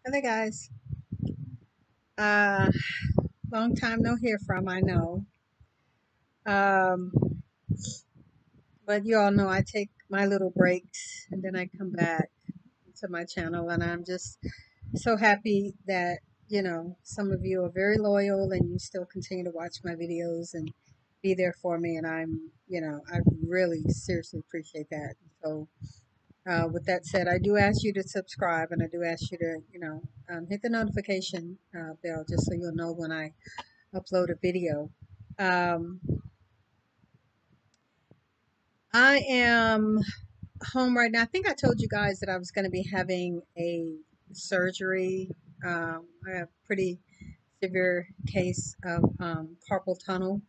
Hello guys. Uh Long time no hear from, I know. Um but you all know I take my little breaks and then I come back to my channel, and I'm just so happy that, some of you are very loyal and you still continue to watch my videos and be there for me, and I really seriously appreciate that. So with that said, I do ask you to subscribe, and I do ask you to, hit the notification bell just so you'll know when I upload a video. Um, I am home right now. I think I told you guys that I was going to be having a surgery. I have a pretty severe case of carpal tunnel,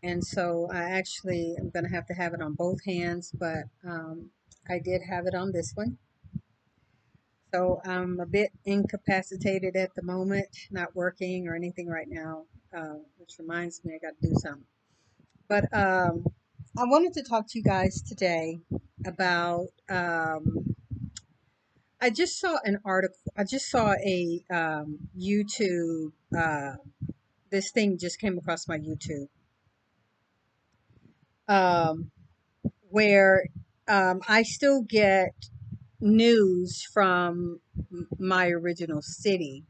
and so I actually am going to have it on both hands, but I did have it on this one. So I'm a bit incapacitated at the moment, not working or anything right now, which reminds me I got to do something. But I wanted to talk to you guys today about. I just saw an article. I just saw a YouTube. This thing just came across my YouTube, um, where I still get news from my original city,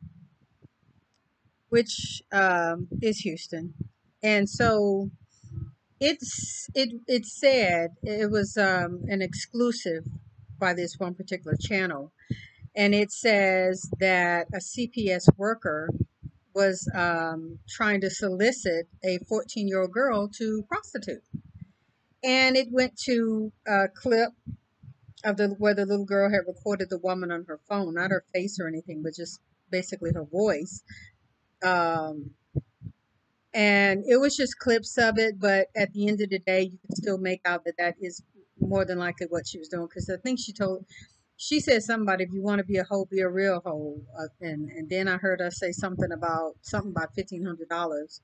which is Houston, and so it said it was an exclusive by this one particular channel, and it says that a CPS worker was trying to solicit a 14-year-old girl to prostitute, and it went to a clip of the where the little girl had recorded the woman on her phone, not her face or anything, but just basically her voice. Um, and it was just clips of it, but at the end of the day you can still make out that that is more than likely what she was doing, because I think she said something about, if you want to be a hoe, be a real hoe, and then I heard her say something about $1,500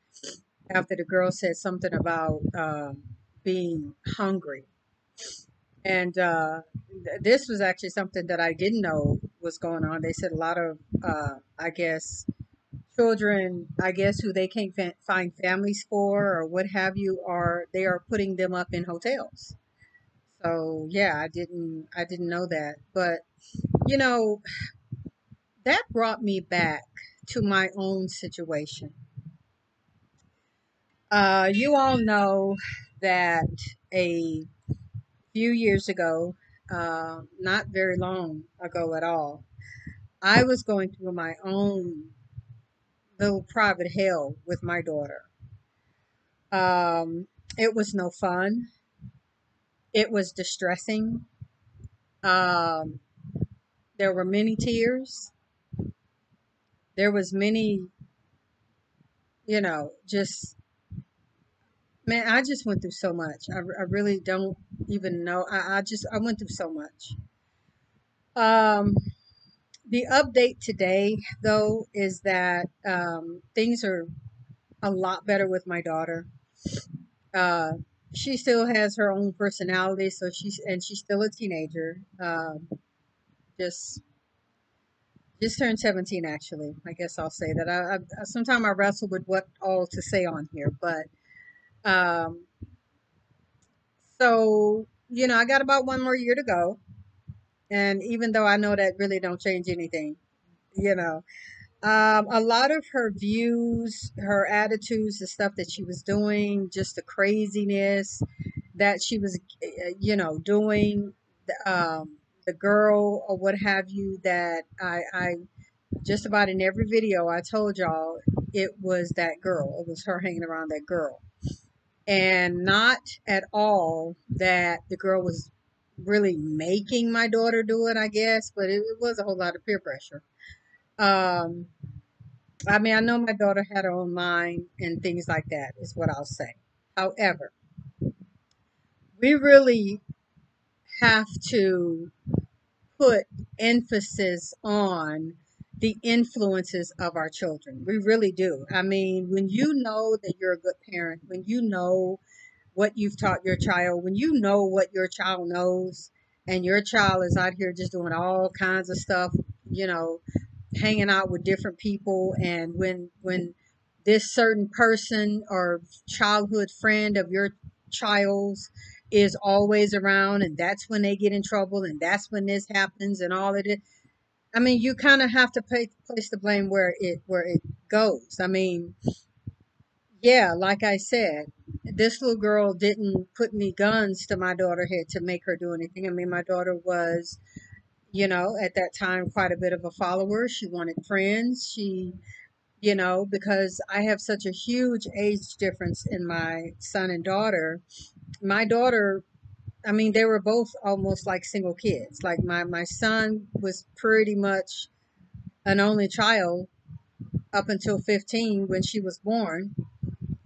after the girl said something about being hungry. And this was actually something that I didn't know was going on. They said a lot of I guess children, I guess, who they can't find families for or what have you, are they are putting them up in hotels. So yeah, I didn't know that, but you know that brought me back to my own situation. You all know that a few years ago, not very long ago at all, I was going through my own little private hell with my daughter. Um, it was no fun. It was distressing. Um, there were many tears. There was many, just, man, I just went through so much. I really don't even know. I went through so much. Um, the update today, though, is that things are a lot better with my daughter. Uh, she still has her own personality, so she's still a teenager. Just just turned 17, actually. I guess I'll say that. Sometimes I wrestle with what all to say on here, but um, so I got about one more year to go, and even though I know that really don't change anything, you know, a lot of her views, her attitudes, the stuff that she was doing, just the craziness that she was, doing, the girl or what have you, that I just about in every video I told y'all it was that girl. It was her hanging around that girl. And not at all that the girl was really making my daughter do it, I guess, but it was a whole lot of peer pressure. Um, I mean, I know my daughter had her own mind and things like that, is what I'll say. However, we really have to put emphasis on the influences of our children. We really do. I mean, when you know that you're a good parent, when you know what you've taught your child, when you know what your child knows, and your child is out here just doing all kinds of stuff, you know, hanging out with different people, and when this certain person or childhood friend of your child's is always around, and that's when they get in trouble, and that's when this happens and all of it. I mean, you kind of have to place the blame where it goes. I mean, yeah, like I said, this little girl didn't put any guns to my daughter head to make her do anything. I mean, my daughter was, at that time, quite a bit of a follower. She wanted friends. Because I have such a huge age difference in my son and daughter. My daughter, I mean, they were both almost like single kids. Like my son was pretty much an only child up until 15 when she was born.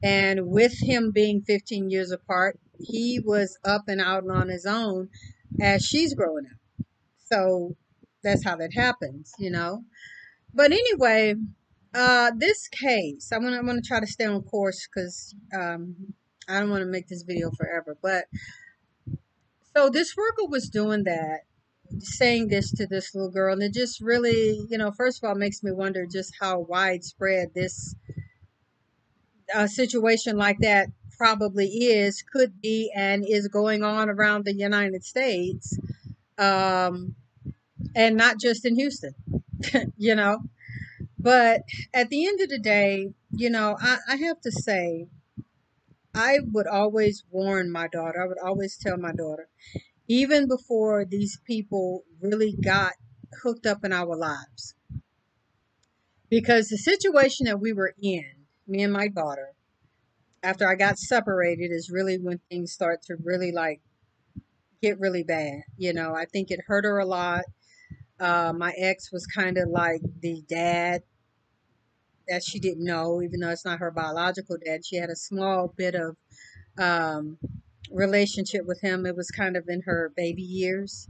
And with him being 15 years apart, he was up and out and on his own as she's growing up. So that's how that happens. But anyway, this case, I'm gonna try to stay on course because I don't want to make this video forever. But so this worker was doing that, saying this to this little girl, and it just really, first of all, makes me wonder just how widespread this situation like that probably could be, and is going on around the United States, um, and not just in Houston, you know. But at the end of the day, I have to say, I would always warn my daughter. I would always tell my daughter, even before these people really got hooked up in our lives, because the situation that we were in, me and my daughter, after I got separated, is really when things start to really like get really bad. I think it hurt her a lot. My ex was kind of like the dad that she didn't know, even though it's not her biological dad. She had a small bit of um, relationship with him. It was kind of in her baby years.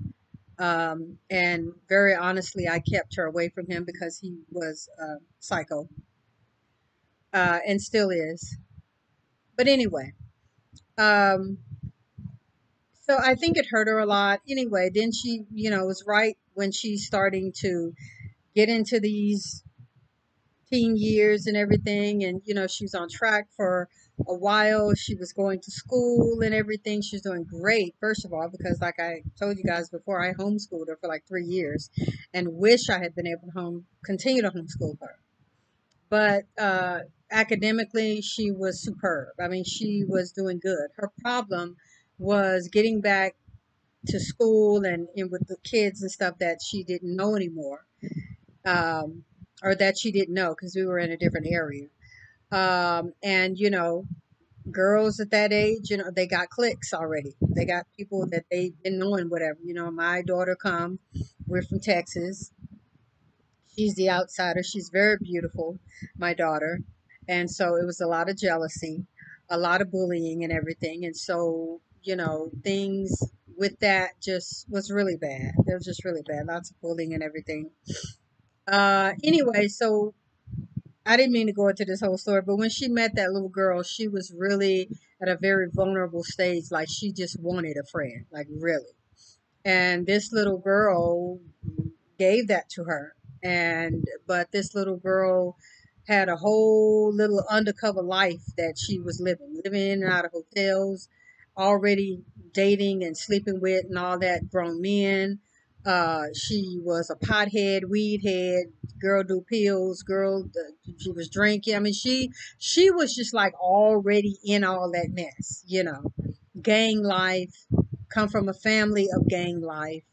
And very honestly, I kept her away from him because he was psycho, and still is. But anyway, um, so I think it hurt her a lot. Anyway, then she, was right when she's starting to get into these teen years and everything. And, she was on track for a while. She was going to school and everything. She's doing great, first of all, because like I told you guys before, I homeschooled her for like 3 years and wish I had been able to continue to homeschool her. But academically, she was superb. I mean, she was doing good. Her problem was getting back to school and with the kids and stuff that she didn't know anymore, um, or that she didn't know because we were in a different area. And girls at that age, they got cliques already. They got people that they've been knowing, whatever. My daughter we're from Texas. She's the outsider. She's very beautiful, my daughter. And so it was a lot of jealousy, a lot of bullying and everything. And so, things with that just was really bad. It was just really bad. Lots of bullying and everything. Anyway, so I didn't mean to go into this whole story, but when she met that little girl, she was really at a very vulnerable stage. Like she just wanted a friend, like really. And this little girl gave that to her. But this little girl had a whole little undercover life that she was living in and out of hotels, already dating and sleeping with and all that grown men. She was a pothead, weed head, girl do pills, she was drinking. I mean, she was just like already in all that mess, gang life, come from a family of gang life,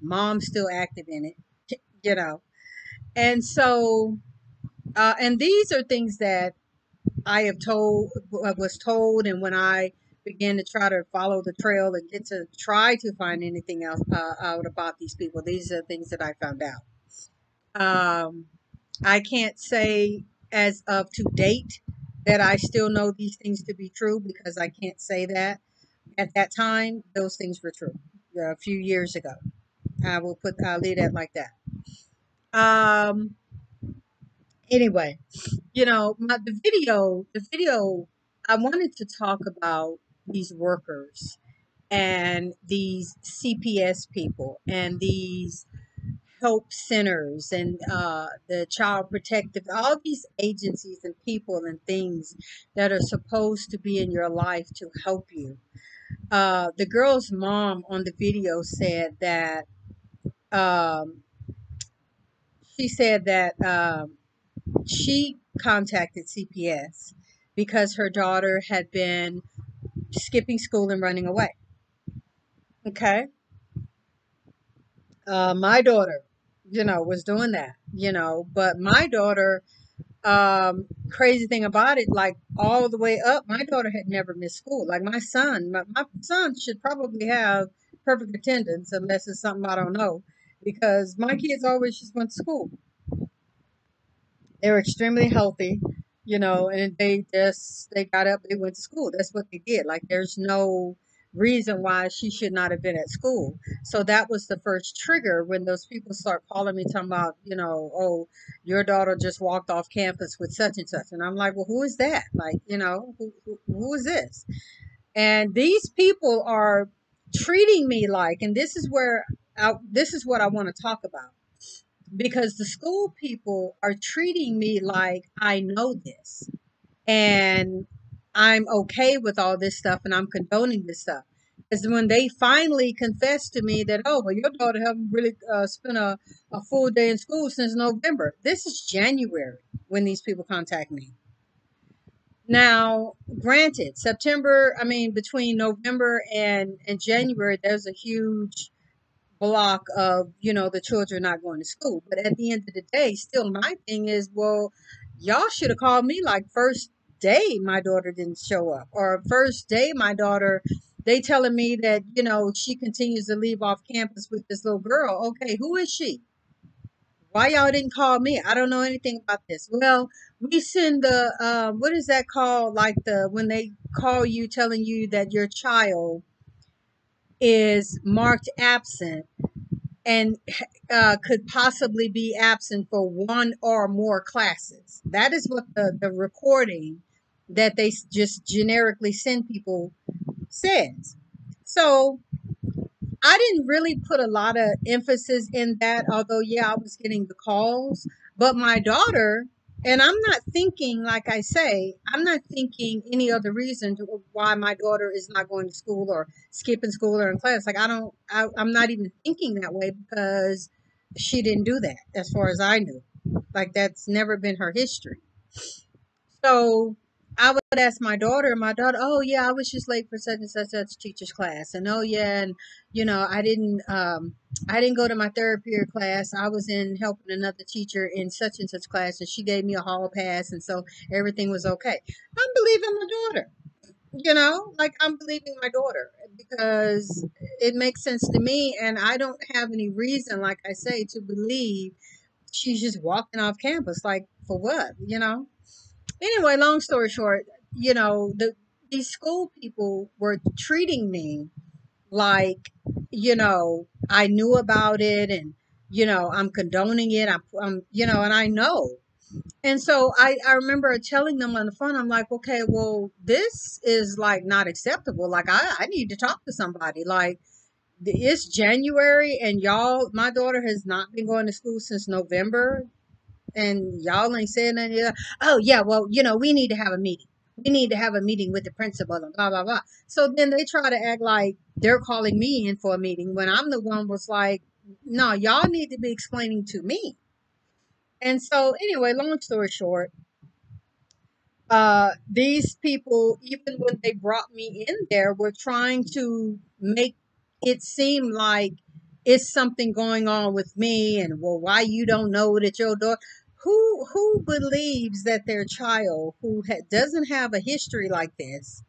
mom still active in it, you know. And so, and these are things that I have was told, and when I began to try to follow the trail and get to try to find anything else out about these people, these are things that I found out. Um, I can't say as of to date that I still know these things to be true because I can't say that. At that time, those things were true a few years ago. I'll leave that like that. Um, anyway, the video, I wanted to talk about these workers and these CPS people and these help centers and the child protective, all these agencies and people and things that are supposed to be in your life to help you. The girl's mom on the video said that um, she said that she contacted CPS because her daughter had been skipping school and running away. Okay. My daughter, was doing that, but my daughter, crazy thing about it, like all the way up, my daughter had never missed school. Like my son should probably have perfect attendance unless it's something I don't know, because my kids always just went to school. They were extremely healthy, and they got up, they went to school. That's what they did. Like there's no reason why she should not have been at school. So that was the first trigger when those people start calling me talking about, oh, your daughter just walked off campus with such and such. And I'm like, well, who is that? Like, who is this? And these people are treating me like, and this is what I want to talk about, because the school people are treating me like I know this and I'm okay with all this stuff and I'm condoning this stuff. Because when they finally confessed to me that, oh, well, your daughter haven't really spent a full day in school since November. This is January when these people contact me. Now, granted, between November and January, there's a huge block of the children not going to school, but at the end of the day, still my thing is, well, y'all should have called me like first day my daughter didn't show up, or first day my daughter, they telling me that she continues to leave off campus with this little girl. Okay, who is she? Why y'all didn't call me? I don't know anything about this. Well, we send the what is that called, like the when they call you telling you that your child is marked absent and could possibly be absent for one or more classes. That is what the recording that they just generically send people says. So I didn't really put a lot of emphasis in that, although, yeah, I was getting the calls. But my daughter, and I'm not thinking, like I say, I'm not thinking any other reason why my daughter is not going to school or skipping school or in class. Like, I'm not even thinking that way because she didn't do that as far as I knew. Like, that's never been her history. So I would ask my daughter, oh yeah, I was just late for such and such teacher's class. And oh yeah, and I didn't go to my third period class. I was in helping another teacher in such and such class and she gave me a hall pass and so everything was okay. I'm believing my daughter. Like I'm believing my daughter because it makes sense to me and I don't have any reason, like I say, to believe she's just walking off campus. Like for what? Anyway, long story short, these school people were treating me like, I knew about it and, I'm condoning it. And I know. And so I remember telling them on the phone, I'm like, okay, well, this is like not acceptable. Like, I need to talk to somebody. Like, it's January and my daughter has not been going to school since November and y'all ain't saying nothing. Oh yeah, well, we need to have a meeting. We need to have a meeting with the principal and blah blah blah. So then they try to act like they're calling me in for a meeting when I'm the one was like, no, y'all need to be explaining to me. And so anyway, long story short, these people, even when they brought me in there, were trying to make it seem like it's something going on with me and, well, why you don't know that your daughter, who believes that their child who doesn't have a history like this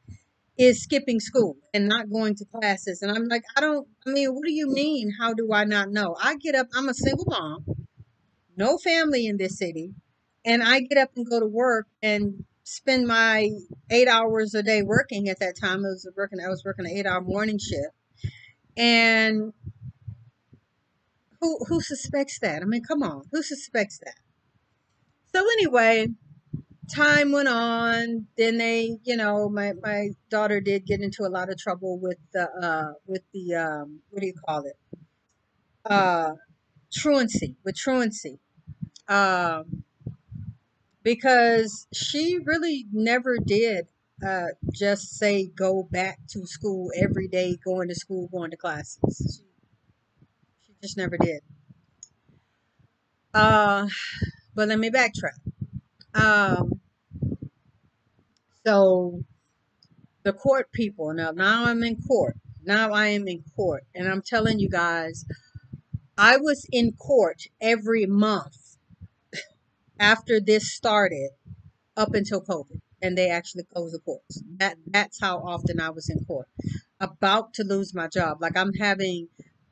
is skipping school and not going to classes? And I'm like, what do you mean, how do I not know? I get up, I'm a single mom, no family in this city, and I get up and go to work and spend my 8 hours a day working. At that time, I was working an 8 hour morning shift. And who suspects that? I mean, come on, who suspects that? So anyway, time went on. Then my daughter did get into a lot of trouble with the what do you call it? truancy. Um, because she really never did just say go back to school every day, going to school, going to classes. She just never did. Uh, but let me backtrack. Um, so the court people, now I'm in court. Now I am in court, and I'm telling you guys, I was in court every month after this started up until COVID, and they actually closed the courts. That's how often I was in court, about to lose my job. Like I'm having,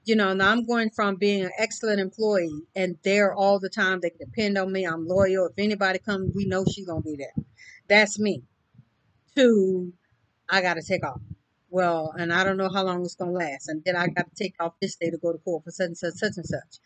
now I'm going from being an excellent employee and there all the time. They depend on me. I'm loyal. If anybody comes, we know she's gonna be there. That's me. To I got to take off. Well, and I don't know how long it's gonna last, and then I got to take off this day to go to court for such and such, such and such.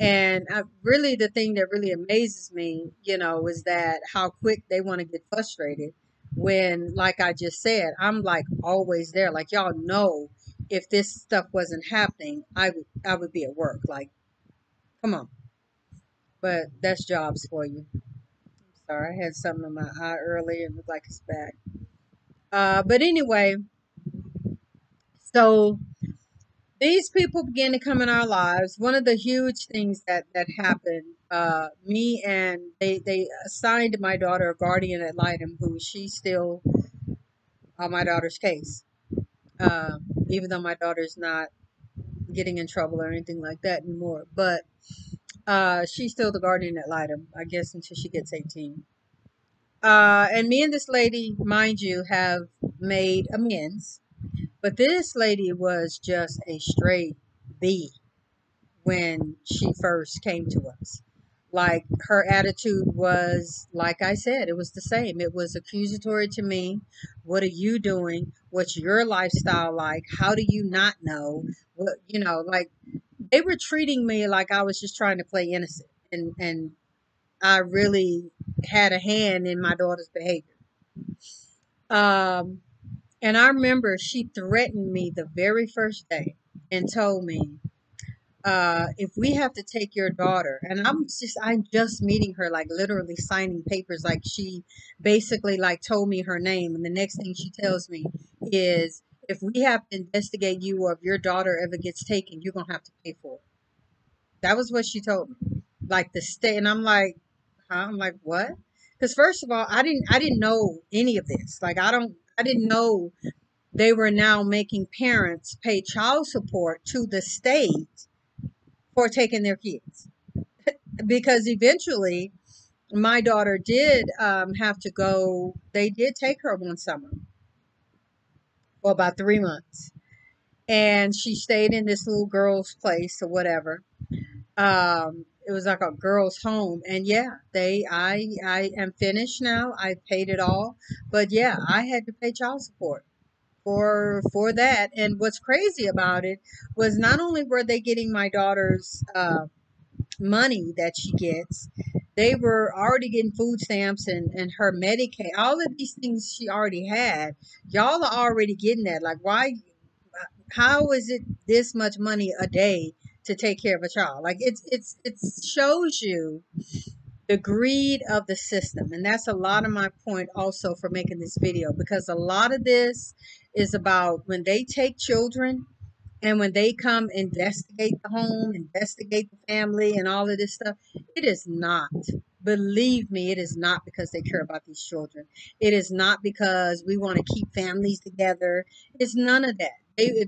And really, the thing that really amazes me, is that how quick they want to get frustrated when, like I just said, I'm like always there. Like y'all know, if this stuff wasn't happening, I would be at work. Like, come on. But that's jobs for you. Sorry, I had something in my eye earlier and it looked like it's back. But anyway, so these people began to come in our lives. One of the huge things that happened, me and they assigned my daughter a guardian ad litem, who she's still on my daughter's case, even though my daughter's not getting in trouble or anything like that anymore. But she's still the guardian ad litem, I guess, until she gets 18. And me and this lady, mind you, have made amends. But this lady was just a straight B when she first came to us. Like her attitude was, like I said, it was the same. It was accusatory to me. What are you doing? What's your lifestyle like? How do you not know? What, like they were treating me like I was just trying to play innocent. And I really had a hand in my daughter's behavior. Um, and I remember she threatened me the very first day and told me, if we have to take your daughter, and I'm just meeting her, like literally signing papers, like she basically like told me her name, and the next thing she tells me is, if we have to investigate you or if your daughter ever gets taken, you're gonna have to pay for it. That was what she told me. Like the state, and I'm like, huh? I'm like, what? Because first of all, I didn't know any of this. Like I didn't know they were now making parents pay child support to the state for taking their kids, because eventually my daughter did have to go. They did take her one summer for about 3 months, and she stayed in this little girl's place or whatever. It was like a girl's home, and yeah, I am finished now. I paid it all, but yeah, I had to pay child support for that. And what's crazy about it was, not only were they getting my daughter's money that she gets, they were already getting food stamps and her Medicaid, all of these things she already had. Y'all are already getting that. Like, why? How is it this much money a day to take care of a child? Like, it shows you the greed of the system, and that's a lot of my point also for making this video, because a lot of this is about when they take children and when they come investigate the home, investigate the family, and all of this stuff. It is not, believe me, it is not because they care about these children. It is not because we want to keep families together. It's none of that.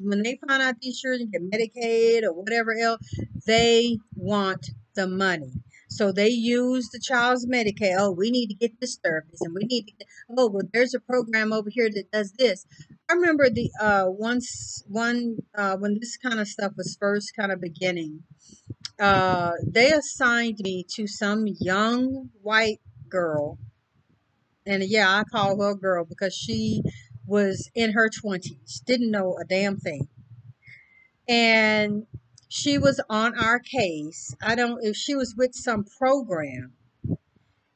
When they find out these children get Medicaid or whatever else, they want the money. So they use the child's Medicaid. Oh, we need to get this therapist, and we need to get, oh, well, there's a program over here that does this. I remember the once one when this kind of stuff was first kind of beginning, they assigned me to some young white girl, and yeah, I call her a girl because she was in her 20s, didn't know a damn thing, and she was on our case. I don't if she was with some program,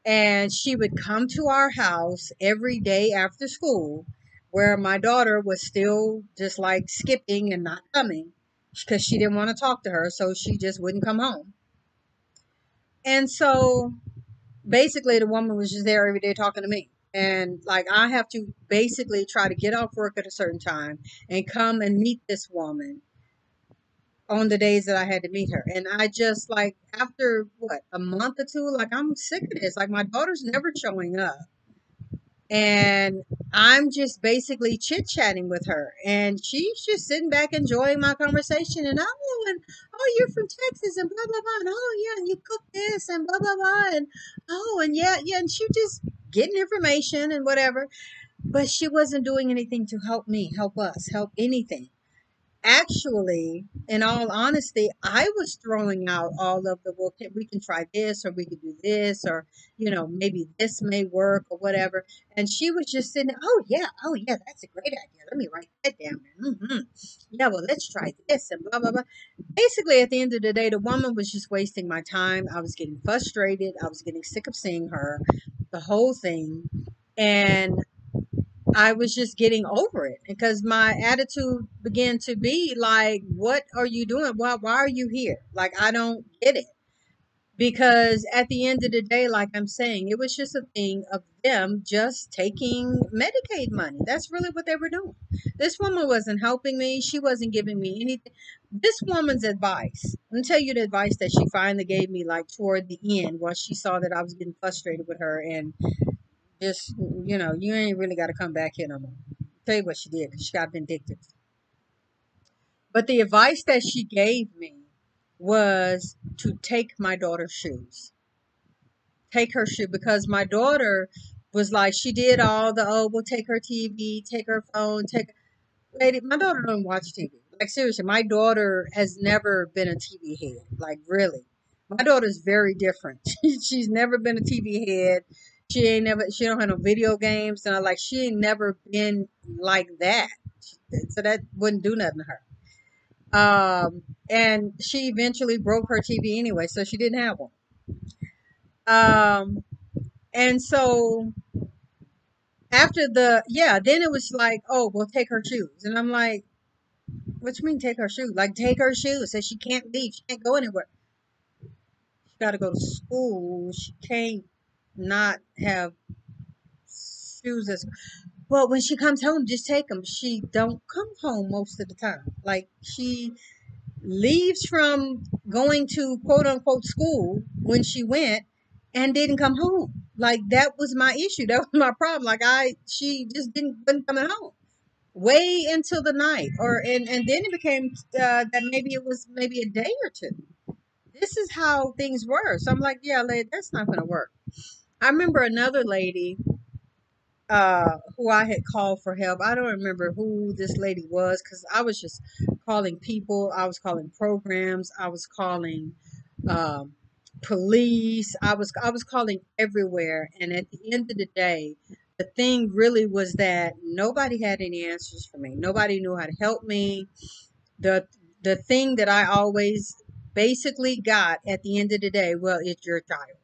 and she would come to our house every day after school, where my daughter was still just like skipping and not coming because she didn't want to talk to her, so she just wouldn't come home. And so basically the woman was just there every day talking to me. And like I have to basically try to get off work at a certain time and come and meet this woman on the days that I had to meet her. And I just like after what, a month or two, like I'm sick of this. Like my daughter's never showing up. And I'm just basically chit chatting with her, and she's just sitting back enjoying my conversation. And oh, you're from Texas, and blah blah blah, and oh yeah, and you cook this, and blah blah blah, and oh, and yeah, and she just getting information and whatever. But she wasn't doing anything to help me, help us, help anything. Actually, in all honesty, I was throwing out all of the, well, we can try this, or we could do this, or maybe this may work or whatever. And she was just sitting there, oh yeah, that's a great idea. Let me write that down. Yeah, well, let's try this and blah blah blah. Basically, at the end of the day, the woman was just wasting my time. I was getting frustrated. I was getting sick of seeing her, the whole thing. And I was just getting over it because my attitude began to be like, what are you doing? Why are you here? Like, I don't get it. Because at the end of the day, like I'm saying, it was just a thing of them just taking Medicaid money. That's really what they were doing. This woman wasn't helping me. She wasn't giving me anything. This woman's advice, let me tell you the advice that she finally gave me, like toward the end, once she saw that I was getting frustrated with her and just, you ain't really got to come back here no more. Tell you what she did, because she got vindictive. But the advice that she gave me was to take my daughter's shoes. Take her shoe, because my daughter was like, she did all the, oh, we'll take her TV, take her phone, take. Lady, my daughter don't watch TV. Like seriously, my daughter has never been a TV head. Like really, my daughter's very different. She's never been a TV head. She ain't never. She don't have no video games, and I like. She ain't never been like that. So that wouldn't do nothing to her. And she eventually broke her TV anyway, so she didn't have one. And so after then it was like, oh, we'll take her shoes, and I'm like, what you mean take her shoes? Like take her shoes. So she can't leave. She can't go anywhere. She got to go to school. She can't not have shoes. As well, when she comes home, just take them. She don't come home most of the time. Like she leaves from going to quote unquote school when she went and didn't come home. Like that was my issue. That was my problem. Like she just wasn't coming home way until the night, and then it became that maybe it was maybe a day or two. This is how things were. So I'm like, yeah, lady, that's not going to work. I remember another lady who I had called for help. I don't remember who this lady was because I was just calling people. I was calling programs. I was calling um, police. I was calling everywhere. And at the end of the day, the thing really was that nobody had any answers for me. Nobody knew how to help me. The the thing that I always basically got at the end of the day, well, it's your child.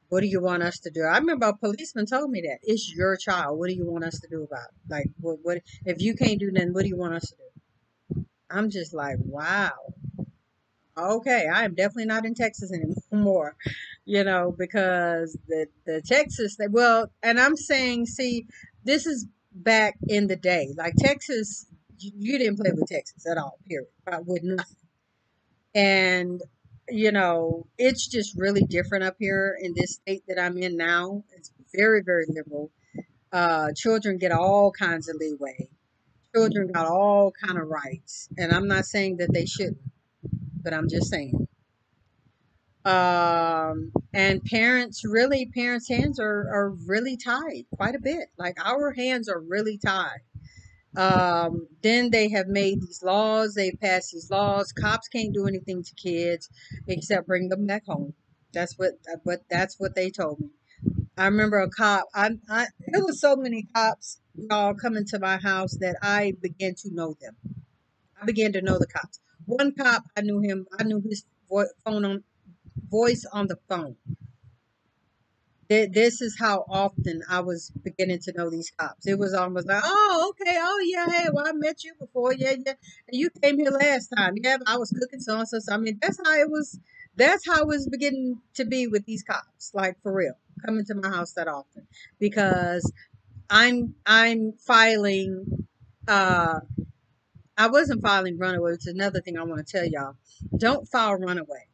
What do you want us to do? I remember a policeman told me that. It's your child. What do you want us to do about it? Like, what if you can't do nothing, what do you want us to do? I'm just like, wow. Okay, I am definitely not in Texas anymore, because the Texas, well, and I'm saying, see, this is back in the day. Like Texas, you didn't play with Texas at all, period. With nothing. And it's just really different up here in this state that I'm in now. It's very, very liberal. Children get all kinds of leeway. Children got all kind of rights, and I'm not saying that they shouldn't, but I'm just saying. And parents' hands are really tied quite a bit. Like our hands are really tied. Then they have made these laws. They passed these laws. Cops can't do anything to kids except bring them back home. That's what they told me. I remember a cop. There was so many cops, y'all, coming to my house that I began to know them. I began to know the cops. One cop, I knew him. I knew his voice on the phone. This is how often I was beginning to know these cops. It was almost like, oh, okay, oh yeah, hey, well, I met you before, yeah, yeah, and you came here last time, yeah, but I was cooking so and so. So I mean, that's how it was. That's how it was beginning to be with these cops, like for real, coming to my house that often, because I'm filing. I wasn't filing runaway, which is another thing I want to tell y'all. Don't file runaway.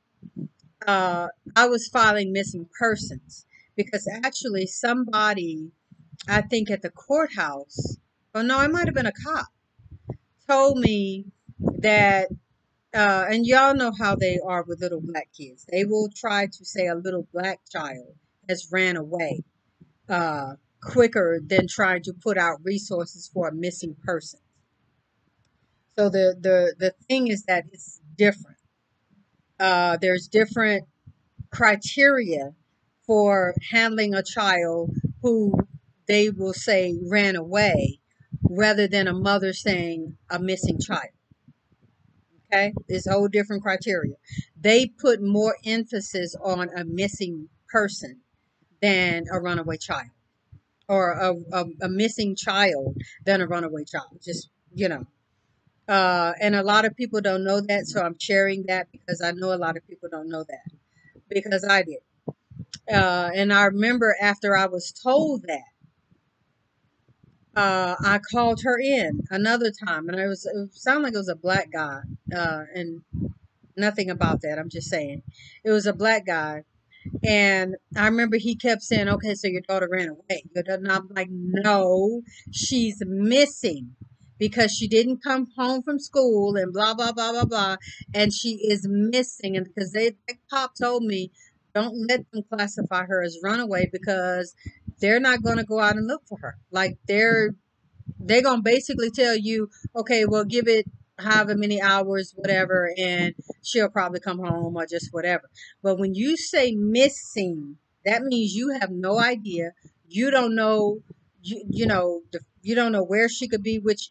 uh, I was filing missing persons because actually somebody, I think at the courthouse, oh no, it might have been a cop, told me that, and y'all know how they are with little black kids. They will try to say a little black child has ran away quicker than trying to put out resources for a missing person. So the thing is that it's different. There's different criteria for handling a child who they will say ran away rather than a mother saying a missing child. Okay, it's a whole different criteria. They put more emphasis on a missing person than a runaway child, or a missing child than a runaway child. Just, you know. And a lot of people don't know that, so I'm sharing that because I know a lot of people don't know that because I did. And I remember after I was told that, I called her in another time, and it sounded like it was a black guy, and nothing about that. I'm just saying, it was a black guy, and I remember he kept saying, "Okay, so your daughter ran away." And I'm like, "No, she's missing." Because she didn't come home from school and blah blah blah blah blah, and she is missing. And because the cop told me, don't let them classify her as runaway because they're not going to go out and look for her. Like they're gonna basically tell you, okay, well, give it however many hours, whatever, and she'll probably come home or just whatever. But when you say missing, that means you have no idea. You don't know, you don't know where she could be. Which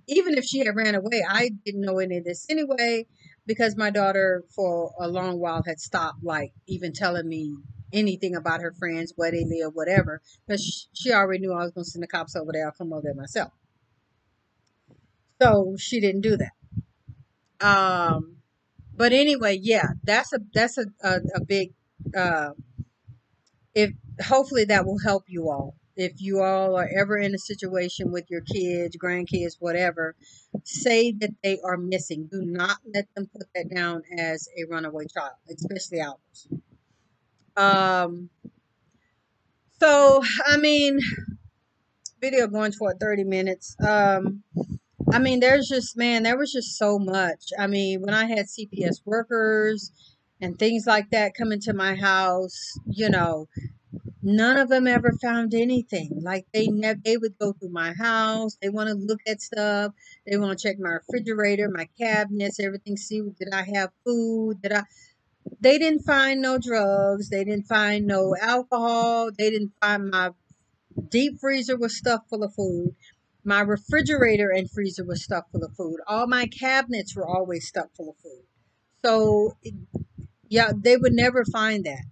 even if she had ran away, I didn't know any of this anyway, because my daughter for a long while had stopped like even telling me anything about her friends, where they live, whatever, because she already knew I was going to send the cops over there. I'll come over there myself. So she didn't do that. Um, but anyway, yeah, that's a big. Uh, if hopefully that will help you all. If you all are ever in a situation with your kids, grandkids, whatever, say that they are missing. Do not let them put that down as a runaway child, especially ours. Um, so I mean, video going for 30 minutes. I mean, there's just, man, there was just so much. I mean, when I had CPS workers and things like that coming to my house, none of them ever found anything. Like they would go through my house. They want to look at stuff. They want to check my refrigerator, my cabinets, everything. See, did I have food? They didn't find no drugs. They didn't find no alcohol. They didn't find my deep freezer was stuffed full of food. My refrigerator and freezer was stuffed full of food. All my cabinets were always stuffed full of food. So, yeah, they would never find that.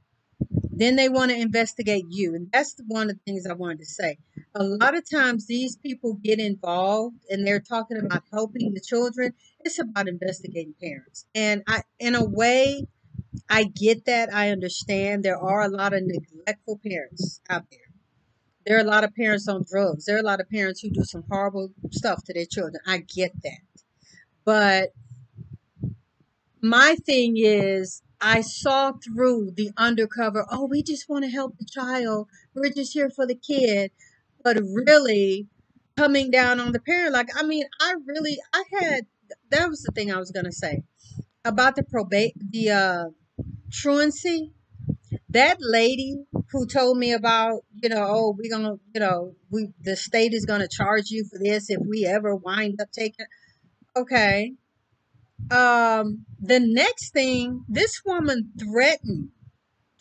Then they want to investigate you. And that's one of the things I wanted to say. A lot of times these people get involved and they're talking about helping the children. It's about investigating parents. And in a way, I get that. I understand there are a lot of neglectful parents out there. There are a lot of parents on drugs. There are a lot of parents who do some horrible stuff to their children. I get that. But my thing is, I saw through the undercover, oh, we just want to help the child. We're just here for the kid. But really coming down on the parent, like, I mean, I had, that was the thing I was going to say about the truancy. That lady who told me about, oh, we're gonna, the state is gonna charge you for this if we ever wind up taking. Okay. The next thing, this woman threatened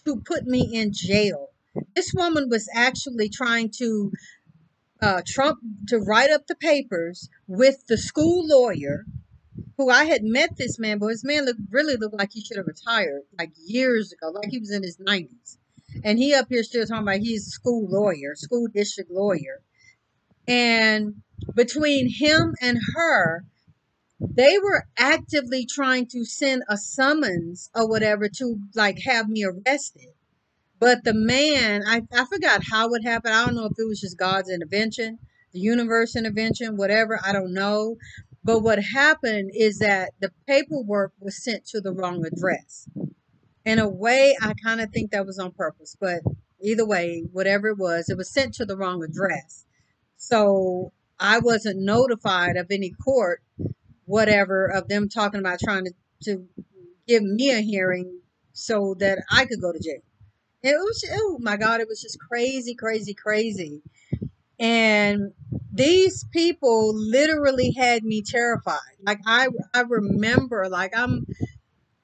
to put me in jail. This woman was actually trying to Trump to write up the papers with the school lawyer who I had met this man, but his man really looked like he should have retired like years ago, like he was in his 90s. And he up here still talking about he's a school lawyer, school district lawyer. And between him and her, they were actively trying to send a summons or whatever to like have me arrested. But the man, I forgot how it happened. I don't know if it was just God's intervention, the universe intervention, whatever. I don't know. But what happened is that the paperwork was sent to the wrong address. In a way, I kind of think that was on purpose. But either way, whatever it was sent to the wrong address. So I wasn't notified of any court, whatever, of them talking about trying to give me a hearing so that I could go to jail. It was, oh my God, it was just crazy, crazy, crazy. And these people literally had me terrified. Like I remember, like I'm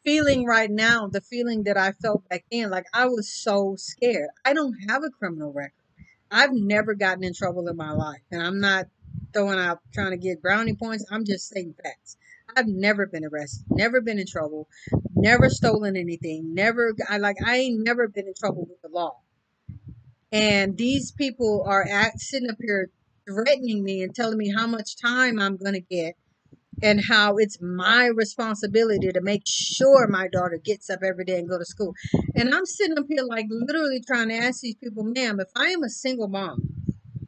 feeling right now, the feeling that I felt back then. Like I was so scared. I don't have a criminal record. I've never gotten in trouble in my life. And I'm not throwing out trying to get brownie points. I'm just stating facts. I've never been arrested, never been in trouble, never stolen anything, I ain't never been in trouble with the law. And these people are sitting up here threatening me and telling me how much time I'm going to get and how it's my responsibility to make sure my daughter gets up every day and go to school. And I'm sitting up here like literally trying to ask these people, ma'am, if I am a single mom,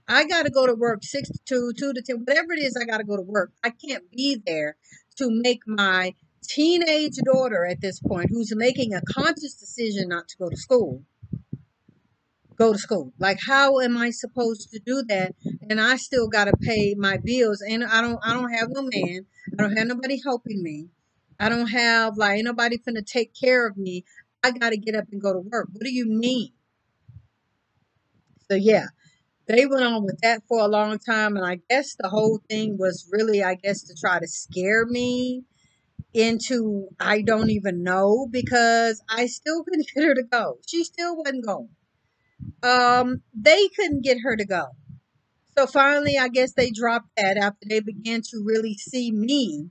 I got to go to work 6 to 2, 2 to 10, whatever it is, I got to go to work. I can't be there to make my teenage daughter at this point, who's making a conscious decision not to go to school. Like, how am I supposed to do that? And I still got to pay my bills. And I don't have no man. I don't have nobody helping me. I don't have, like, ain't nobody finna take care of me. I got to get up and go to work. What do you mean? So, yeah, they went on with that for a long time. And I guess the whole thing was really, I guess, to try to scare me into, I don't even know, because I still couldn't get her to go. She still wasn't going. They couldn't get her to go. So finally, I guess they dropped that after they began to really see me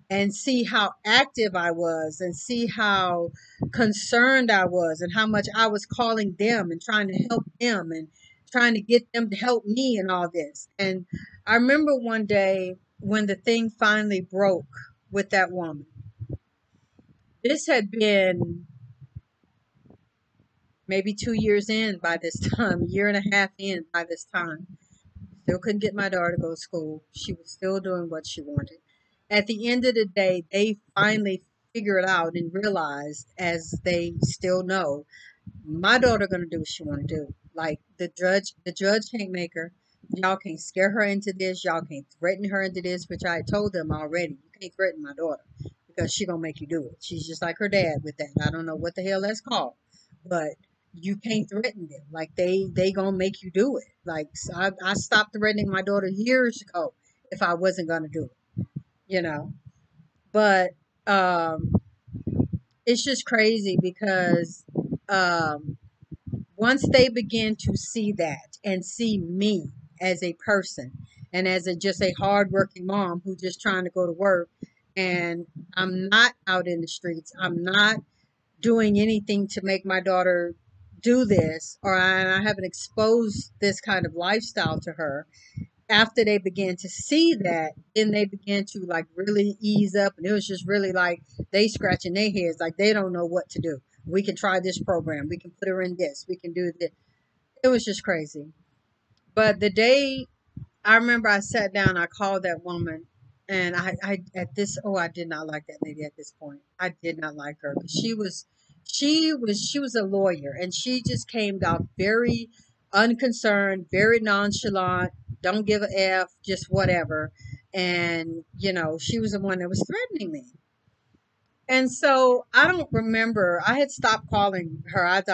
and see how active I was and see how concerned I was and how much I was calling them and trying to help them and trying to get them to help me and all this. And I remember one day when the thing finally broke with that woman. This had been maybe 2 years in by this time, a year and a half in by this time. Still couldn't get my daughter to go to school. She was still doing what she wanted. At the end of the day, they finally figured out and realized, as they still know, my daughter gonna do what she want to do. Like the judge can't make her. Y'all can't scare her into this. Y'all can't threaten her into this, which I told them already. You can't threaten my daughter because she gonna make you do it. She's just like her dad with that. I don't know what the hell that's called, but you can't threaten them. Like they gonna make you do it. Like I stopped threatening my daughter years ago if I wasn't gonna do it, you know. But um, it's just crazy because um, once they begin to see that and see me as a person and as just a hardworking mom who just trying to go to work, and I'm not out in the streets, I'm not doing anything to make my daughter do this, or I haven't exposed this kind of lifestyle to her. After they began to see that, then they began to like really ease up, and it was just really like they scratching their heads, like they don't know what to do. We can try this program, we can put her in this, we can do this. It was just crazy. But the day I remember I sat down, I called that woman, and I at this, oh, I did not like that lady at this point. I did not like her because she was a lawyer, and she just came out very unconcerned, very nonchalant, don't give a F, just whatever. And, she was the one that was threatening me. And so I don't remember. I had stopped calling her. I'm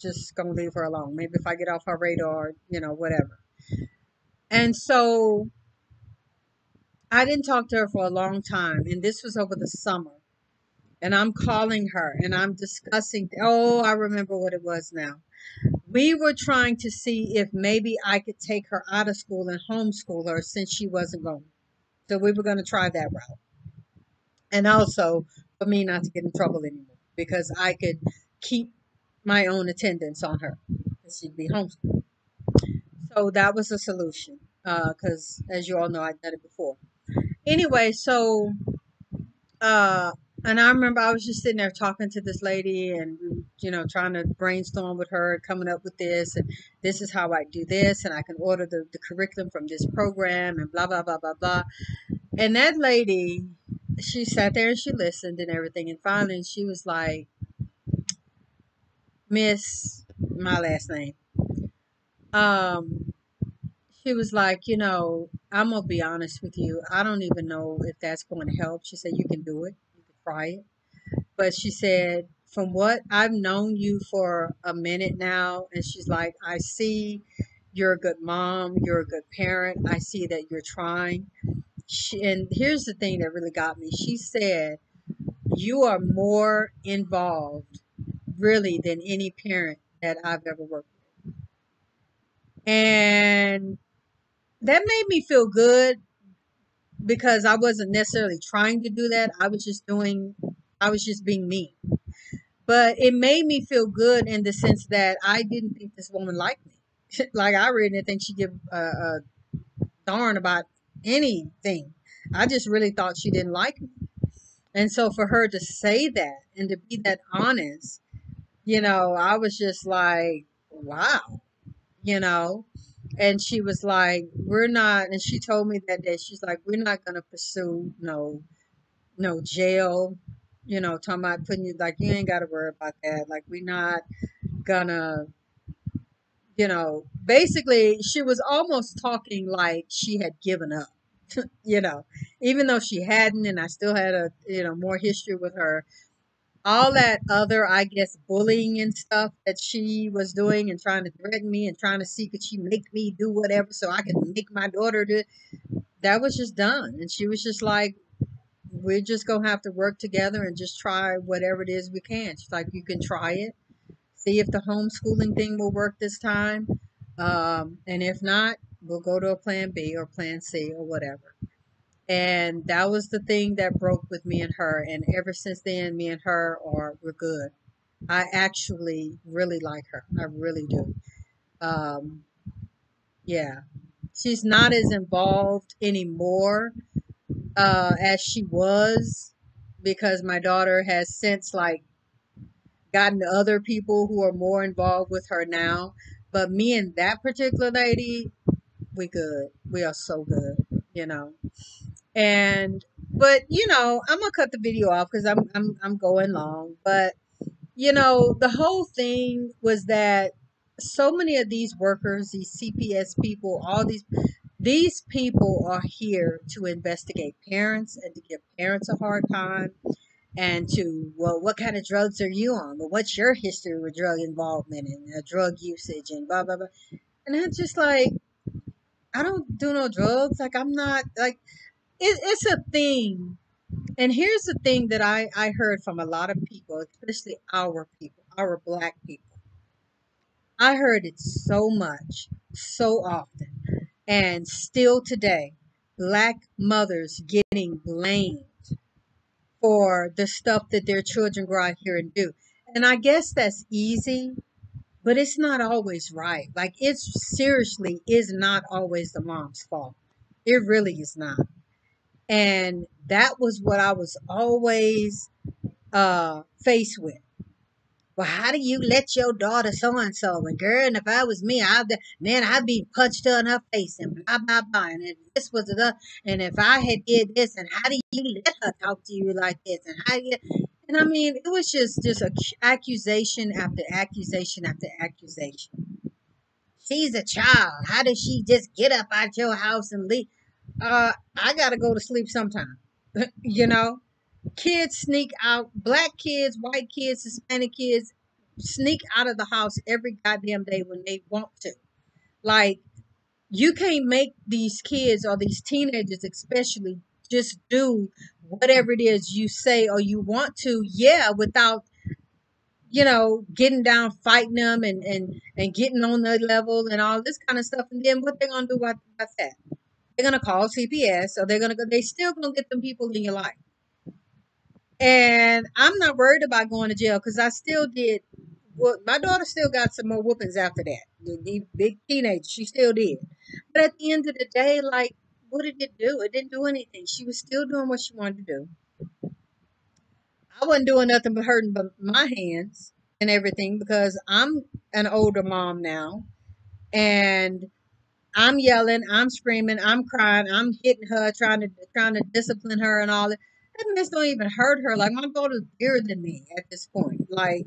just gonna leave her alone. Maybe if I get off her radar, whatever. And so I didn't talk to her for a long time. And this was over the summer. And I'm calling her and I'm discussing. Oh, I remember what it was now. We were trying to see if maybe I could take her out of school and homeschool her since she wasn't going. So we were going to try that route. And also for me not to get in trouble anymore because I could keep my own attendance on her. She'd be homeschooled. So that was a solution. Because as you all know, I'd done it before. Anyway, so uh and I remember I was just sitting there talking to this lady and trying to brainstorm with her, coming up with this, and this is how I do this, and I can order the curriculum from this program, and blah blah blah blah blah. And that lady, she sat there and she listened and everything, and finally she was like, Miss, my last name, um she was like, I'm gonna be honest with you, I don't even know if that's going to help. She said, you can do it, you can try it. But she said, from what I've known you for a minute now, and she's like, I see you're a good mom, you're a good parent, I see that you're trying. And here's the thing that really got me. She said, you are more involved, really, than any parent that I've ever worked with. And that made me feel good because I wasn't necessarily trying to do that. I was just being me. But it made me feel good in the sense that I didn't think this woman liked me. Like, I really didn't think she'd give a darn about anything. I just really thought she didn't like me. And so for her to say that and to be that honest, I was just like, wow, you know. And she was like, we're not, and she told me that day, she's like, we're not going to pursue no jail, talking about putting you, like, you ain't got to worry about that. Like, we're not gonna, basically, she was almost talking like she had given up, you know, even though she hadn't, and I still had more history with her. All that other, I guess, bullying and stuff that she was doing and trying to threaten me and trying to see could she make me do whatever so I could make my daughter do, that was just done. And she was just like, we're just gonna have to work together and just try whatever it is we can. She's like, you can try it, see if the homeschooling thing will work this time. And if not, we'll go to a plan B or plan C or whatever. And that was the thing that broke with me and her. And ever since then, me and her we're good. I actually really like her. I really do. Um, yeah. She's not as involved anymore as she was because my daughter has since like gotten other people who are more involved with her now. But me and that particular lady, we good. We are so good, you know. And but I'm gonna cut the video off because I'm going long. But the whole thing was that so many of these workers, these CPS people, all these people are here to investigate parents and to give parents a hard time and to, well, what kind of drugs are you on? Well, what's your history with drug involvement and drug usage and blah blah blah. And I'm just like, I don't do no drugs. Like, I'm not like it's a thing. And here's the thing that I heard from a lot of people, especially our people, our black people. I heard it so much, so often, and still today, black mothers getting blamed for the stuff that their children go out here and do. And I guess that's easy, but it's not always right. Like, it seriously is not always the mom's fault. It really is not. And that was what I was always faced with. Well, how do you let your daughter so and so? And girl, and if I was me, I'd be punched her in her face and blah blah blah. And if this was the, and if I had did this, and how do you let her talk to you like this? And how you, and I mean, it was just accusation after accusation after accusation. She's a child. How does she just get up out your house and leave? I gotta go to sleep sometime. you know, Kids sneak out, black kids, white kids, Hispanic kids sneak out of the house every goddamn day when they want to. Like, you can't make these kids or these teenagers especially just do whatever it is you say or you want to, yeah, without, getting down, fighting them and getting on their level and all this kind of stuff. And then what they're gonna do about that? They're gonna call CPS or they still gonna get them people in your life. And I'm not worried about going to jail because I still did well, my daughter still got some more whoopings after that. The big teenager, she still did. But at the end of the day, like, what did it do? It didn't do anything. She was still doing what she wanted to do. I wasn't doing nothing but hurting but my hands and everything because I'm an older mom now, and I'm yelling, I'm screaming, I'm crying, I'm hitting her, trying to discipline her and all that. That mess don't even hurt her. Like my daughter's bigger than me at this point. Like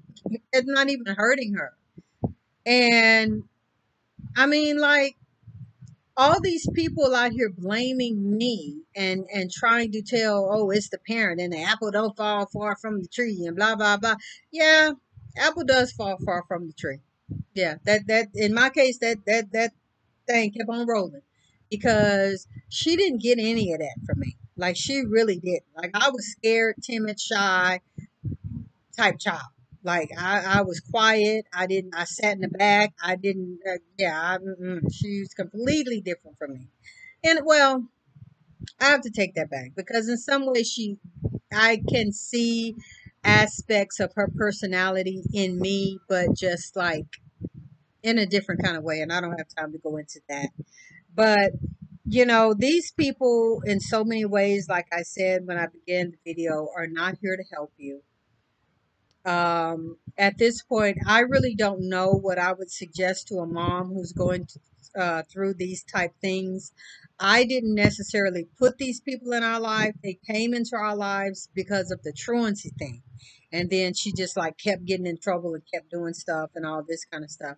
it's not even hurting her. And I mean, like all these people out here blaming me and trying to tell, oh, it's the parent and the apple don't fall far from the tree and blah blah blah. Yeah, apple does fall far from the tree. Yeah, that in my case that thing kept on rolling because she didn't get any of that from me. Like she really didn't. Like I was scared, timid, shy type child. Like I was quiet. I sat in the back. I didn't. She's completely different from me. And well, I have to take that back because in some way I can see aspects of her personality in me, but just like in a different kind of way. And I don't have time to go into that. But these people, in so many ways, like I said when I began the video, are not here to help you. At this point, I really don't know what I would suggest to a mom who's going through these type things. I didn't necessarily put these people in our life. They came into our lives because of the truancy thing. And then she just like kept getting in trouble and kept doing stuff and all this kind of stuff.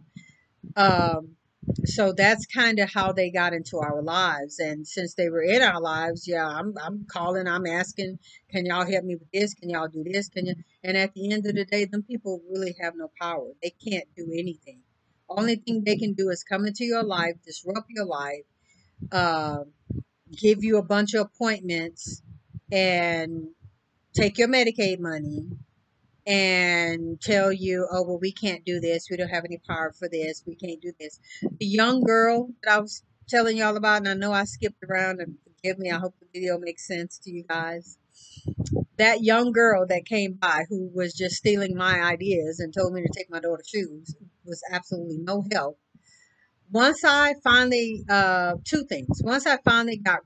Um, so that's kind of how they got into our lives. And since they were in our lives, yeah, I'm calling, I'm asking, can y'all help me with this? Can y'all do this? Can you? And at the end of the day, them people really have no power. They can't do anything. Only thing they can do is come into your life, disrupt your life, uh, give you a bunch of appointments, and take your Medicaid money and tell you, oh, well, we can't do this. We don't have any power for this. We can't do this. The young girl that I was telling y'all about, and I know I skipped around, and forgive me, I hope the video makes sense to you guys. That young girl that came by who was just stealing my ideas and told me to take my daughter's shoes was absolutely no help. Once I finally, two things. Once I finally got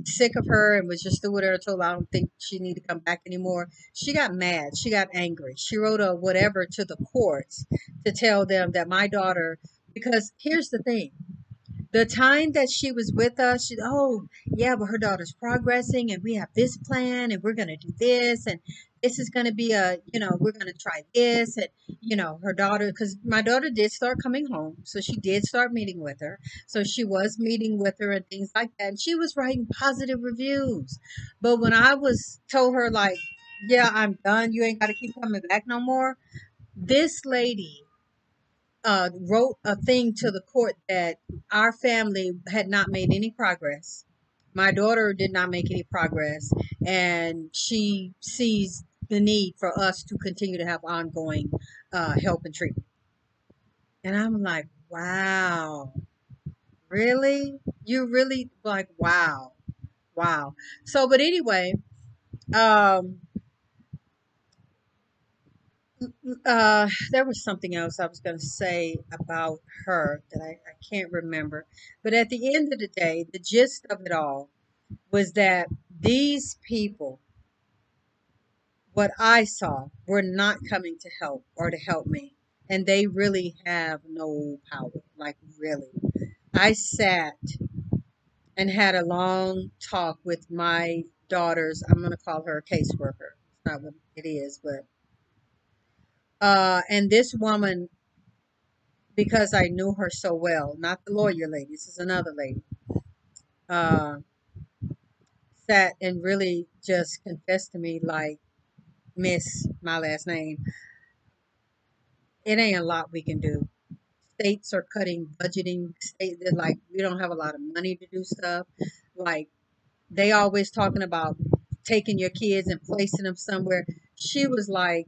sick of her and was just through with her, told her I don't think she need to come back anymore. She got mad. She got angry. She wrote a whatever to the courts to tell them that my daughter, because here's the thing. The time that she was with us, oh, yeah, but her daughter's progressing and we have this plan and we're going to do this and this is going to be we're going to try this. And, her daughter, because my daughter did start coming home. So she did start meeting with her. So she was meeting with her and things like that. And she was writing positive reviews. But when I told her, like, yeah, I'm done. You ain't got to keep coming back no more. This lady wrote a thing to the court that our family had not made any progress. My daughter did not make any progress, and she sees the need for us to continue to have ongoing help and treatment. And I'm like, wow, really? You really like, wow, wow. So, but anyway, um, there was something else I was going to say about her that I can't remember. But at the end of the day, the gist of it all was that these people, what I saw, were not coming to help or to help me. And they really have no power. Like, really. I sat and had a long talk with my daughter's, I'm going to call her a caseworker. It's not what it is, but. And this woman, because I knew her so well, not the lawyer lady, this is another lady, uh, sat and really just confessed to me, like, Miss, my last name, it ain't a lot we can do. States are cutting budgeting. They're like, we don't have a lot of money to do stuff. Like, they always talking about taking your kids and placing them somewhere. She was like,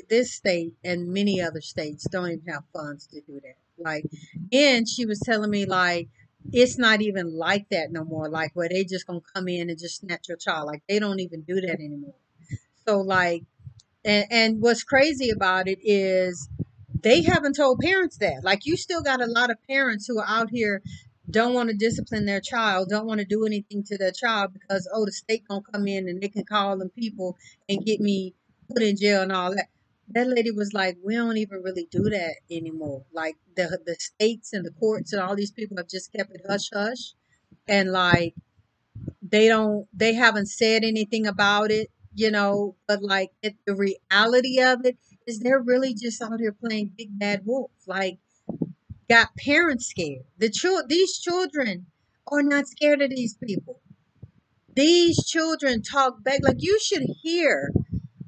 this state and many other states don't even have funds to do that. Like, and she was telling me like it's not even like that no more. Like where they just gonna come in and just snatch your child. Like they don't even do that anymore. So like, and what's crazy about it is They haven't told parents that. Like, you still got a lot of parents who are out here, don't want to discipline their child, don't want to do anything to their child because, oh, the state gonna come in and they can call them people and get me put in jail and all that. That lady was like, we don't even really do that anymore. Like, the states and the courts and all these people have just kept it hush hush, and like, they haven't said anything about it, but like, the reality of it is they're really just out here playing big bad wolf. Like, got parents scared. These children are not scared of these people. These children talk back. Like, you should hear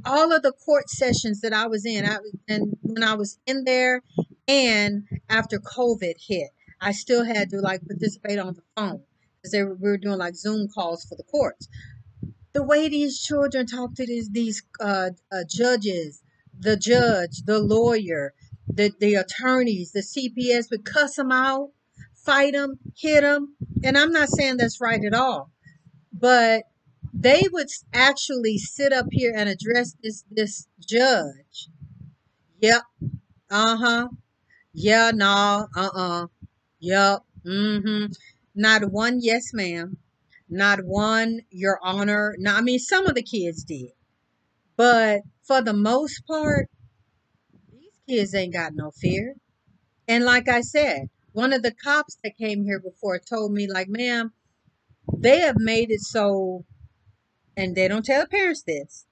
all of the court sessions that I was in. And when I was in there, and after COVID hit, I still had to like participate on the phone because we were doing like Zoom calls for the courts. The way these children talk to these judges, the judge, the lawyer, the attorneys, the CPS would cuss them out, fight them, hit them. And I'm not saying that's right at all, but they would actually sit up here and address this judge. Yep. Uh-huh. Yeah, no, uh-uh. Yep. Mm-hmm. Not one yes, ma'am. Not one your honor. No, I mean, some of the kids did. But for the most part, these kids ain't got no fear. And like I said, one of the cops that came here before told me, like, ma'am, they have made it so, and they don't tell the parents this,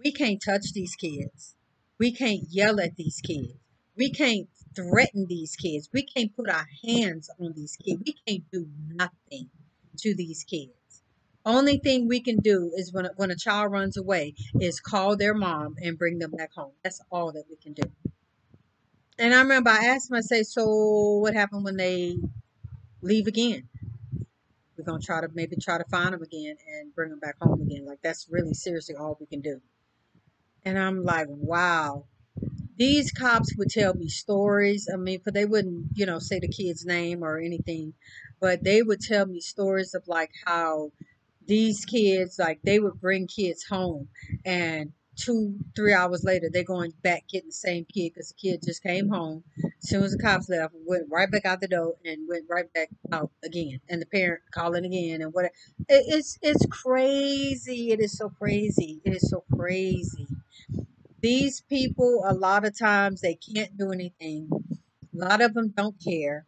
we can't touch these kids. We can't yell at these kids. We can't threaten these kids. We can't put our hands on these kids. We can't do nothing to these kids. Only thing we can do is when a child runs away is call their mom and bring them back home. That's all that we can do. And I remember I asked him, I say, so what happened when they leave again? We're gonna try to find them again and bring them back home again. Like, that's really seriously all we can do. And I'm like, wow. These cops would tell me stories. I mean, but they wouldn't, say the kid's name or anything, but they would tell me stories of like how these kids, like, they would bring kids home, and 2, 3 hours later, they're going back getting the same kid because the kid just came home. As soon as the cops left, went right back out the door and went right back out again, and the parent calling again and what. It's crazy. It is so crazy. It is so crazy. These people, a lot of times, they can't do anything. A lot of them don't care.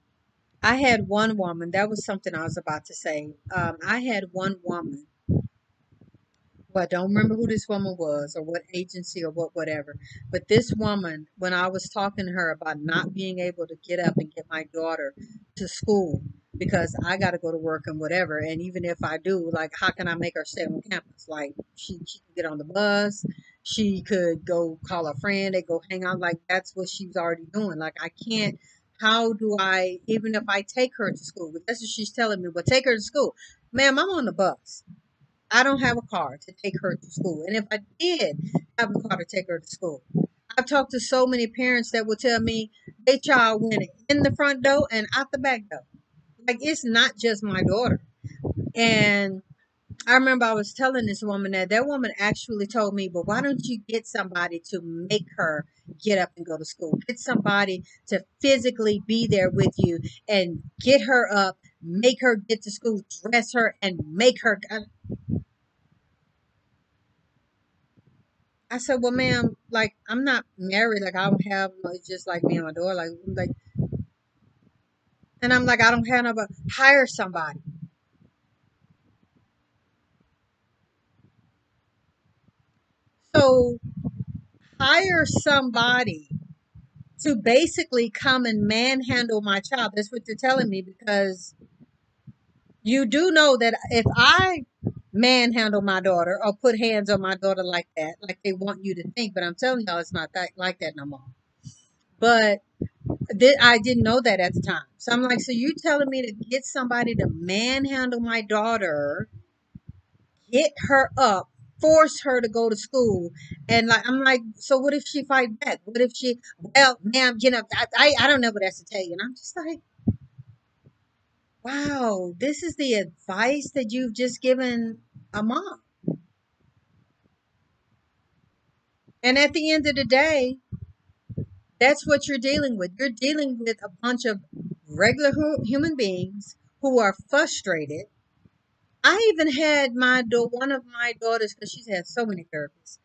I had one woman, that was something I was about to say. I had one woman, well, I don't remember who this woman was or what agency or whatever. But this woman, when I was talking to her about not being able to get up and get my daughter to school because I got to go to work and whatever, and even if I do, like, how can I make her stay on campus? Like, she could get on the bus, she could go call a friend, they go hang out. Like, that's what she was already doing. Like, I can't. How do I, even if I take her to school? But that's what she's telling me. But take her to school, ma'am. I'm on the bus. I don't have a car to take her to school. And if I did have a car to take her to school, I've talked to so many parents that will tell me their child went in the front door and out the back door. Like, it's not just my daughter. And I remember I was telling this woman that woman actually told me, but why don't you get somebody to make her get up and go to school? Get somebody to physically be there with you and get her up, make her get to school, dress her, and make her. I said, well, ma'am, like, I'm not married. Like, I don't have, it's just like me and my daughter. Like, and I'm like, I don't have no, but hire somebody. So hire somebody to basically come and manhandle my child. That's what you're telling me, because you do know that if I manhandle my daughter or put hands on my daughter like that, like they want you to think, but I'm telling y'all, it's not that like that no more. But I didn't know that at the time. So I'm like, so you telling me to get somebody to manhandle my daughter, get her up, force her to go to school, and like, I'm like, so what if she fight back? What if she, well, ma'am, I don't know what else to tell you. And I'm just like, wow, this is the advice that you've just given a mom. And at the end of the day, That's what you're dealing with. You're dealing with a bunch of regular human beings who are frustrated. I even had one of my daughters, because she's had so many therapists.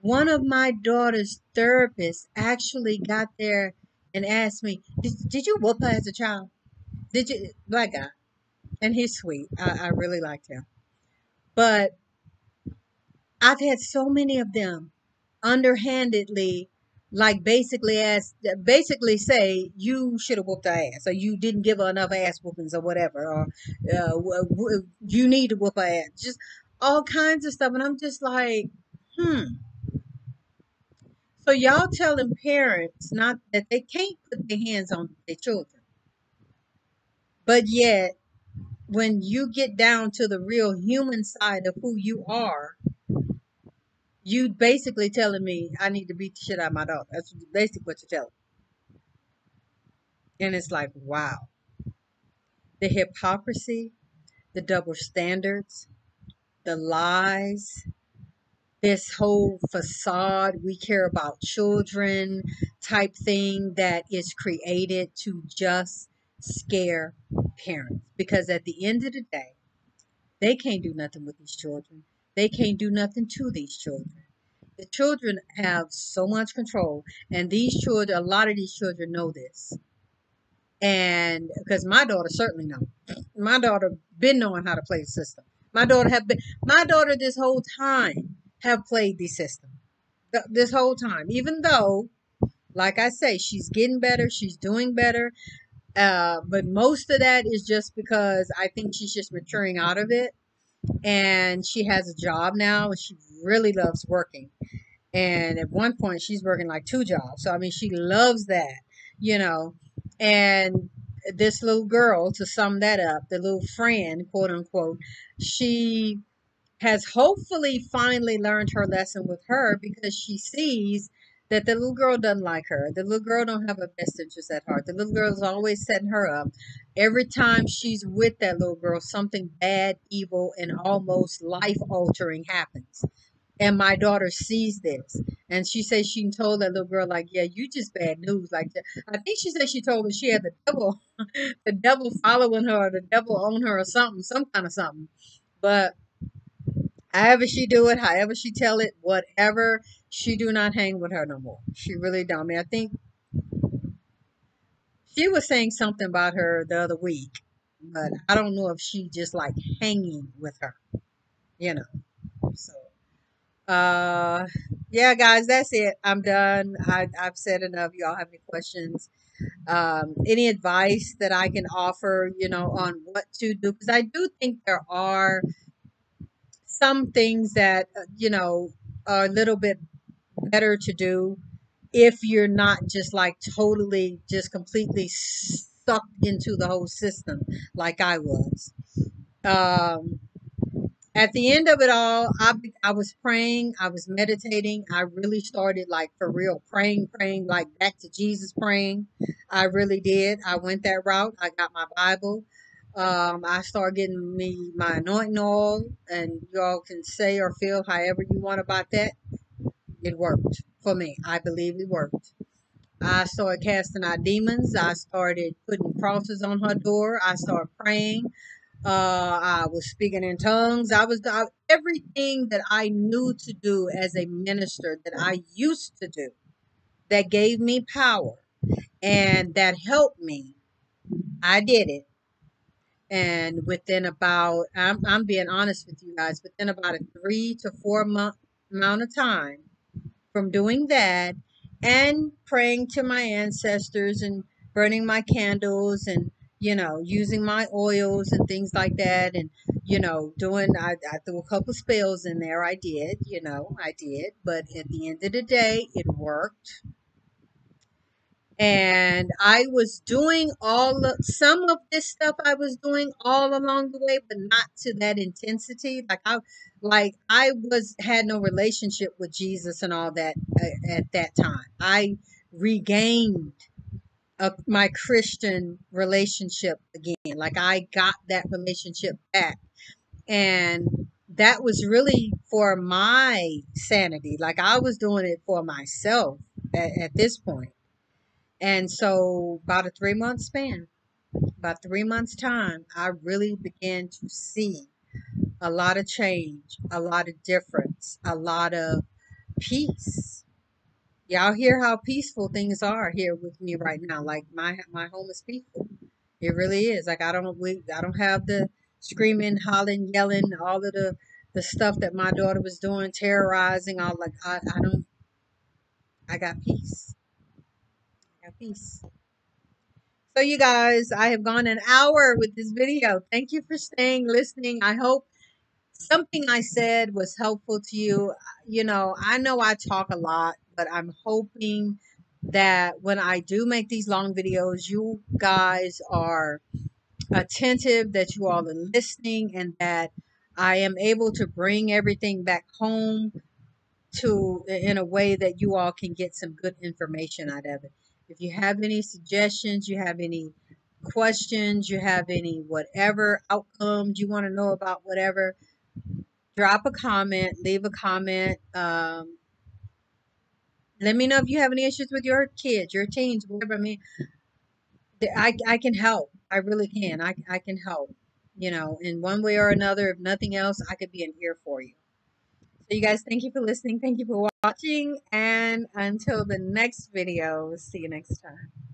One of my daughter's therapists actually got there and asked me, "Did you whoop her as a child? Did you?" Black guy, and he's sweet. I really liked him, but I've had so many of them underhandedly, like basically say you should have whooped her ass, or you didn't give her enough ass whoopings, or whatever, or you need to whoop her ass. Just all kinds of stuff, and I'm just like, hmm. So y'all telling parents not that they can't put their hands on their children, but yet when you get down to the real human side of who you are, you basically telling me I need to beat the shit out of my daughter. That's basically what you're telling me. And it's like, wow. The hypocrisy, the double standards, the lies, this whole facade, we care about children type thing that is created to just scare parents. Because at the end of the day, they can't do nothing with these children. They can't do nothing to these children. The children have so much control, and these children, a lot of these children know this. And because my daughter certainly know, my daughter been knowing how to play the system. My daughter this whole time have played the system. This whole time, even though, like I say, she's getting better, she's doing better. But most of that is just because I think she's just maturing out of it, and she has a job now, and she really loves working. And at one point, she's working like two jobs. So, I mean, she loves that, you know. And this little girl, to sum that up, the little friend, quote unquote, she has hopefully finally learned her lesson with her, because she sees that the little girl doesn't like her. The little girl don't have her best interest at heart. The little girl is always setting her up. Every time she's with that little girl, something bad, evil, and almost life altering happens. And my daughter sees this, and she says she told that little girl, like, yeah, you just bad news. Like, I think she said she told her she had the devil, the devil following her, or the devil on her, or something, some kind of something. But however she do it, however she tell it, whatever, she do not hang with her no more. She really don't. I mean, I think she was saying something about her the other week, but I don't know if she just like hanging with her, you know. So Uh, yeah, guys, that's it. I'm done. I've said enough. Y'all have any questions? Any advice that I can offer, on what to do? Because I do think there are some things that, are a little bit better to do if you're not just like totally, just completely sucked into the whole system like I was. Um, at the end of it all, I was praying, I was meditating. I really started like for real praying, like back to Jesus praying. I really did. I went that route. I got my Bible. I started getting me my anointing oil, and y'all can say or feel however you want about that. It worked for me. I believe it worked. I started casting out demons. I started putting crosses on her door. I started praying. I was speaking in tongues. Everything that I knew to do as a minister that I used to do that gave me power and that helped me. I did it. And within about, I'm being honest with you guys, within about a 3 to 4 month amount of time from doing that and praying to my ancestors and burning my candles and using my oils and things like that, and doing, I threw a couple spells in there. I did, but at the end of the day it worked. And I was doing some of this stuff I was doing all along the way, but not to that intensity. Like I had no relationship with Jesus and all that at that time. I regained my Christian relationship again. Like I got that relationship back, and that was really for my sanity. Like I was doing it for myself at this point. And so about a 3 month span, about 3 months time, I really began to see a lot of change, a lot of difference, a lot of peace. Y'all hear how peaceful things are here with me right now. Like my home is peaceful. It really is. Like I don't have the screaming, hollering, yelling, all of the stuff that my daughter was doing, terrorizing. All like I don't. I got peace. I got peace. So you guys, I have gone an hour with this video. Thank you for staying, listening. I hope something I said was helpful to you. You know I talk a lot, but I'm hoping that when I do make these long videos, you guys are attentive, that you all are listening, and that I am able to bring everything back home to in a way that you all can get some good information out of it. If you have any suggestions, you have any questions, you have any whatever outcomes you want to know about, whatever, drop a comment, leave a comment. Let me know if you have any issues with your kids, your teens, whatever. I mean, I can help. I really can. I can help. In one way or another. If nothing else, I could be an ear for you. So you guys, thank you for listening. Thank you for watching. And until the next video, see you next time.